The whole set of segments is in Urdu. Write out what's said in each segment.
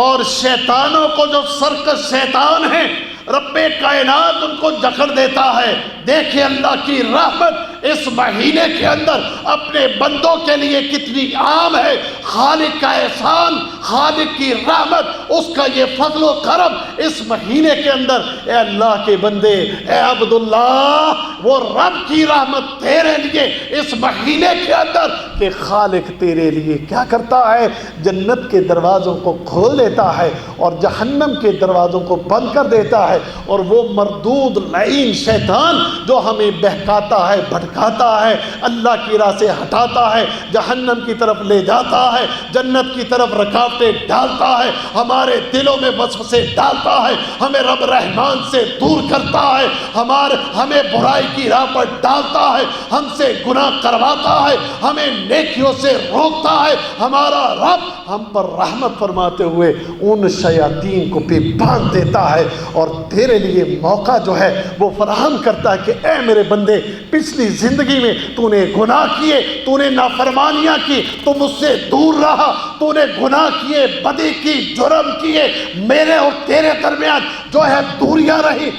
اور شیطانوں کو جو سرکش شیطان ہیں رب کائنات ان کو جکڑ دیتا ہے۔ دیکھیں اللہ کی رحمت اس مہینے کے اندر اپنے بندوں کے لیے کتنی عام ہے۔ خالق کا احسان، خالق کی رحمت، اس کا یہ فضل و کرم اس مہینے کے اندر۔ اے اللہ کے بندے، اے عبداللہ، وہ رب کی رحمت تیرے لیے اس مہینے کے اندر کہ خالق تیرے لیے کیا کرتا ہے؟ جنت کے دروازوں کو کھول دیتا ہے اور جہنم کے دروازوں کو بند کر دیتا ہے، اور وہ مردود لعین شیطان جو ہمیں بہکاتا ہے، بھٹکاتا ہے، اللہ کی راہ سے ہٹاتا ہے، جہنم کی طرف لے جاتا ہے، جنت کی طرف رکاوٹیں ڈالتا ہے، ہمارے دلوں میں وسوسے ڈالتا ہے، ہمیں رب رحمان سے دور کرتا ہے، ہمیں برائی کی راہ پر ڈالتا ہے، ہم سے گناہ کرواتا ہے، ہمیں نیکیوں سے روکتا ہے۔ ہمارا رب ہم پر رحمت فرماتے ہوئے ان شیاطین کو بھی باندھ دیتا ہے، اور تیرے لیے موقع جو ہے وہ فراہم کرتا ہے کہ اے میرے بندے، پچھلی زندگی میں تو نے گناہ کیے، تو نے نافرمانیاں کی، تو مجھ سے دور رہا، تو نے گناہ کیے، بدی کی، جرم کیے، میرے اور تیرے درمیان جو ہے دوریاں رہی۔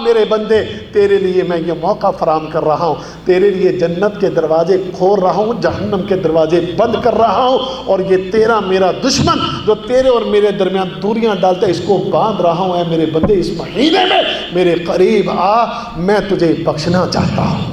میرے بندے، تیرے لیے میں یہ موقع فراہم کر رہا ہوں، تیرے لیے جنت کے دروازے کھول رہا ہوں، جہنم کے دروازے بند کر رہا ہوں، اور یہ تیرا میرا دشمن جو تیرے اور میرے درمیان دوریاں ڈالتا ہے، اس کو باندھ رہا ہوں۔ اے میرے بندے، اس مہینے میں میرے قریب آ، میں تجھے بخشنا چاہتا ہوں۔